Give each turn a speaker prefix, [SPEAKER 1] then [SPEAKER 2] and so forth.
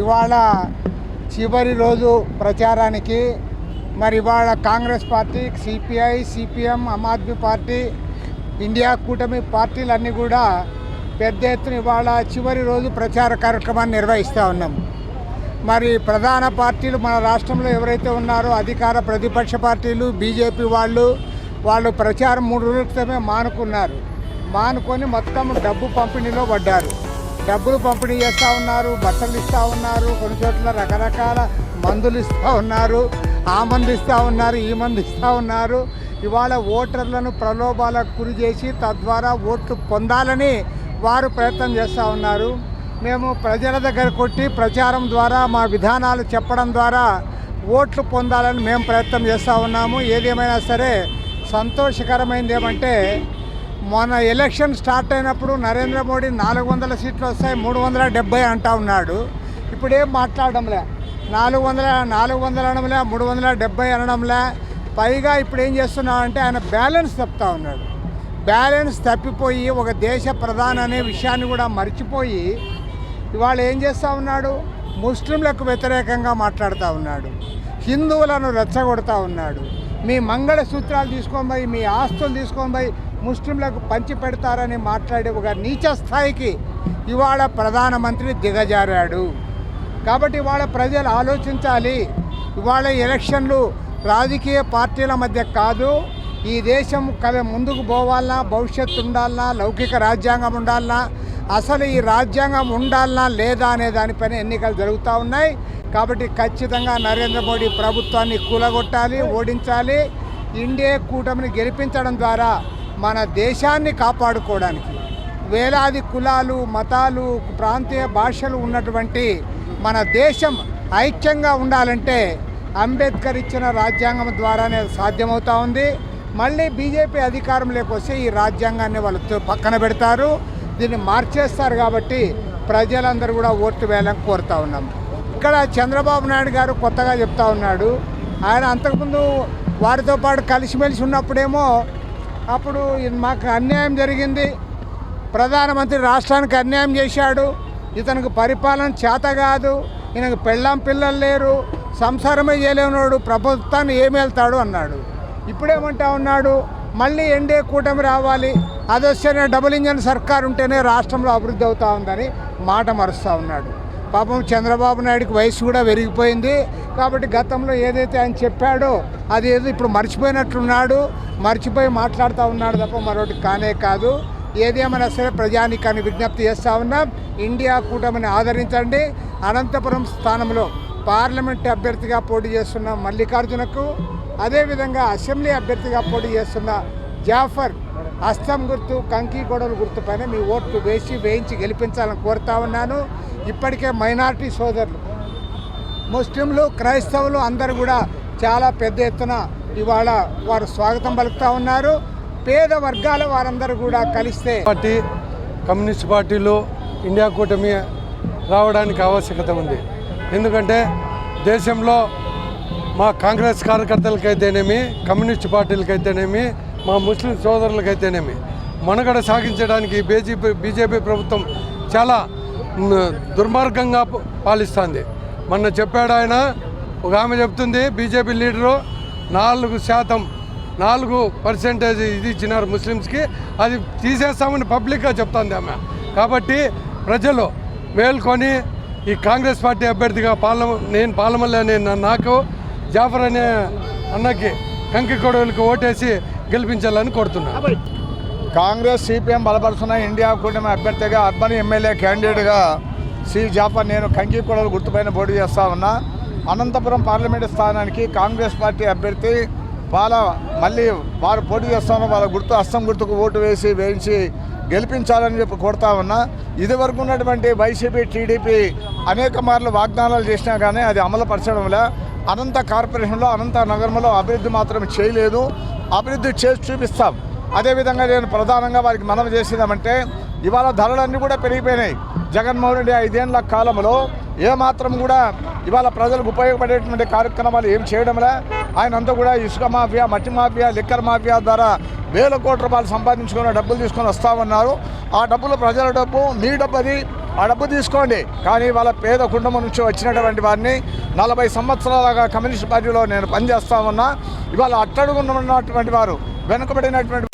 [SPEAKER 1] ఇవాళ చివరి రోజు ప్రచారానికి మరి ఇవాళ Congress party, CPI, CPM, Aam Aadmi party, India కూటమి పార్టీలన్నీ కూడా పెద్ద ఎత్తున ఇవాళ చివరి రోజు ప్రచార కార్యక్రమాన్ని నిర్వహిస్తూ ఉన్నాం. మరి ప్రధాన పార్టీలు మన రాష్ట్రంలో ఎవరైతే ఉన్నారో అధికార ప్రతిపక్ష పార్టీలు, బీజేపీ వాళ్ళు ప్రచారం 3 రోజుల క్రితమే మానుకొని మొత్తం డబ్బు పంపిణీలో పడ్డారు. డబ్బులు పంపిణీ చేస్తూ ఉన్నారు, బట్టలు ఇస్తూ ఉన్నారు, కొన్ని చోట్ల రకరకాల మందులు ఇస్తూ ఉన్నారు, ఆ మందు ఇస్తూ ఉన్నారు, ఈ మందు ఇస్తూ ఉన్నారు. ఇవాళ ఓటర్లను ప్రలోభాలకు గురి చేసి తద్వారా ఓట్లు పొందాలని వారు ప్రయత్నం చేస్తూ ఉన్నారు. మేము ప్రజల దగ్గర కొట్టి ప్రచారం ద్వారా మా విధానాలు చెప్పడం ద్వారా ఓట్లు పొందాలని మేము ప్రయత్నం చేస్తూ ఉన్నాము. ఏదేమైనా సరే సంతోషకరమైనది ఏమంటే మొన్న ఎలక్షన్ స్టార్ట్ అయినప్పుడు నరేంద్ర మోడీ 400 సీట్లు వస్తాయి, 370 అంటా ఉన్నాడు. ఇప్పుడేం మాట్లాడడంలే, 400 అనడంలే, 370 అనడంలే. పైగా ఇప్పుడు ఏం చేస్తున్నాడంటే ఆయన బ్యాలెన్స్ తప్పుతూ ఉన్నాడు. బ్యాలెన్స్ తప్పిపోయి ఒక దేశ ప్రధాని అనే విషయాన్ని కూడా మర్చిపోయి ఇవాళ ఏం చేస్తూ ఉన్నాడు, ముస్లింలకు వ్యతిరేకంగా మాట్లాడుతూ ఉన్నాడు, హిందువులను రెచ్చగొడుతూ ఉన్నాడు. మీ మంగళసూత్రాలు తీసుకొని పోయి, మీ ఆస్తులు తీసుకొని పోయి ముస్లింలకు పంచి పెడతారని మాట్లాడే ఒక నీచ స్థాయికి ఇవాళ ప్రధానమంత్రి దిగజారాడు. కాబట్టి ఇవాళ ప్రజలు ఆలోచించాలి. ఇవాళ ఎలక్షన్లు రాజకీయ పార్టీల మధ్య కాదు, ఈ దేశం ముందుకు పోవాలన్నా, భవిష్యత్తు ఉండాలన్నా, లౌకిక రాజ్యాంగం ఉండాలన్నా, అసలు ఈ రాజ్యాంగం ఉండాలన్నా లేదా అనే దానిపైన ఎన్నికలు జరుగుతూ ఉన్నాయి. కాబట్టి ఖచ్చితంగా నరేంద్ర మోడీ ప్రభుత్వాన్ని కూలగొట్టాలి, ఓడించాలి. ఇండియా కూటమిని గెలిపించడం ద్వారా మన దేశాన్ని కాపాడుకోవడానికి వేలాది కులాలు, మతాలు, ప్రాంతీయ భాషలు ఉన్నటువంటి మన దేశం ఐక్యంగా ఉండాలంటే అంబేద్కర్ ఇచ్చిన రాజ్యాంగం ద్వారానే సాధ్యమవుతూ ఉంది. మళ్ళీ బీజేపీ అధికారంలోకి వస్తే ఈ రాజ్యాంగాన్ని వాళ్ళు పక్కన పెడతారు, దీన్ని మార్చేస్తారు. కాబట్టి ప్రజలందరూ కూడా ఓట్లు వేయాలని కోరుతూ ఉన్నాం. ఇక్కడ చంద్రబాబు నాయుడు గారు కొత్తగా చెప్తా ఉన్నాడు. ఆయన అంతకుముందు వారితో పాటు కలిసిమెలిసి ఉన్నప్పుడేమో అప్పుడు మాకు అన్యాయం జరిగింది, ప్రధానమంత్రి రాష్ట్రానికి అన్యాయం చేశాడు, ఇతనికి పరిపాలన చేత కాదు, ఈయనకు పెళ్ళాం పిల్లలు లేరు, సంసారమే చేయలేనాడు, ప్రభుత్వాన్ని ఏమి వెళ్తాడు అన్నాడు. ఇప్పుడేమంటా ఉన్నాడు, మళ్ళీ ఎన్డీఏ కూటమి రావాలి, అది వస్తేనే డబుల్ ఇంజన్ సర్కార్ ఉంటేనే రాష్ట్రంలో అభివృద్ధి అవుతూ ఉందని మాట మరుస్తూ ఉన్నాడు. పాపం చంద్రబాబు నాయుడికి వయసు కూడా పెరిగిపోయింది. కాబట్టి గతంలో ఏదైతే ఆయన చెప్పాడో అది ఏదో ఇప్పుడు మర్చిపోయినట్లున్నాడు, మర్చిపోయి మాట్లాడుతూ ఉన్నాడు తప్ప మరొకటి కానే కాదు. ఏదేమైనా సరే ప్రజానీకాన్ని విజ్ఞప్తి చేస్తూ ఉన్నాం, ఇండియా కూటమిని ఆదరించండి. అనంతపురం స్థానంలో పార్లమెంట్ అభ్యర్థిగా పోటీ చేస్తున్న మల్లికార్జునకు, అదేవిధంగా అసెంబ్లీ అభ్యర్థిగా పోటీ చేస్తున్న జాఫర్ అస్తం గుర్తు, కంకి గొడవల గుర్తు పైన మీ ఓట్లు వేయించి గెలిపించాలని కోరుతా ఉన్నాను. ఇప్పటికే మైనారిటీ సోదరులు, ముస్లింలు, క్రైస్తవులు అందరూ కూడా చాలా పెద్ద ఎత్తున ఇవాళ వారు స్వాగతం పలుకుతూ ఉన్నారు. పేద వర్గాల వారందరూ కూడా కలిస్తే
[SPEAKER 2] పార్టీ, కమ్యూనిస్ట్ పార్టీలు ఇండియా కూటమి రావడానికి ఆవశ్యకత ఉంది. ఎందుకంటే దేశంలో మా కాంగ్రెస్ కార్యకర్తలకైతేనేమి, కమ్యూనిస్ట్ పార్టీలకైతేనేమి, మా ముస్లిం సోదరులకైతేనేమి మనుగడ సాగించడానికి బీజేపీ ప్రభుత్వం చాలా దుర్మార్గంగా పాలిస్తుంది. మొన్న చెప్పాడు ఆయన, ఒక ఆమె చెప్తుంది, బీజేపీ లీడరు 4% ఇది ఇచ్చినారు ముస్లిమ్స్కి, అది తీసేస్తామని పబ్లిక్గా చెప్తుంది ఆమె. కాబట్టి ప్రజలు మేల్కొని ఈ కాంగ్రెస్ పార్టీ అభ్యర్థిగా పాలమల్లి అనే నాకు జాఫర్ అనే అన్నకి కంకి కొడవలకి ఓటేసి గెలిపించాలని కోరుతున్నాను.
[SPEAKER 3] కాంగ్రెస్, సిపిఎం బలపరుస్తున్న ఇండియా కూటమి అభ్యర్థిగా అర్బన్ ఎమ్మెల్యే క్యాండిడేట్గా సి జాఫర్ నేను కంకి కొడవలు గుర్తుపైన పోటీ చేస్తా ఉన్నా. అనంతపురం పార్లమెంటు స్థానానికి కాంగ్రెస్ పార్టీ అభ్యర్థి మళ్ళీ వారు పోటీ చేస్తాను, వాళ్ళ అస్తం గుర్తుకు ఓటు వేయించి గెలిపించాలని చెప్పి కోరుతా ఉన్నా. ఇదివరకు ఉన్నటువంటి వైసీపీ, టీడీపీ అనేక మార్లు వాగ్దానాలు చేసినా కానీ అది అమలు పరచడంలో అనంత కార్పొరేషన్లో, అనంత నగరంలో అభివృద్ధి మాత్రం చేయలేదు. అభివృద్ధి చేసి చూపిస్తాం. అదేవిధంగా నేను ప్రధానంగా వారికి మనవి చేసేదామంటే, ఇవాళ ధరలన్నీ కూడా పెరిగిపోయినాయి. జగన్మోహన్ రెడ్డి 5 ఏళ్ల కాలంలో ఏమాత్రం కూడా ఇవాళ ప్రజలకు ఉపయోగపడేటువంటి కార్యక్రమాలు ఏం చేయడంలే. ఆయన అంతా కూడా ఇసుక మాఫియా, మట్టి మాఫియా, లిక్కర్ మాఫియా ద్వారా వేల కోట్ల రూపాయలు సంపాదించుకుని డబ్బులు తీసుకొని వస్తూ ఉన్నారు. ఆ డబ్బులు ప్రజల డబ్బు, మీ డబ్బు, అది ఆ డబ్బు తీసుకోండి. కానీ వాళ్ళ పేద కుటుంబం నుంచి వచ్చినటువంటి వారిని 40 సంవత్సరాలుగా కమ్యూనిస్ట్ పార్టీలో నేను పనిచేస్తా ఉన్నా. ఇవాళ అట్టడుగున్నటువంటి వారు, వెనుకబడినటువంటి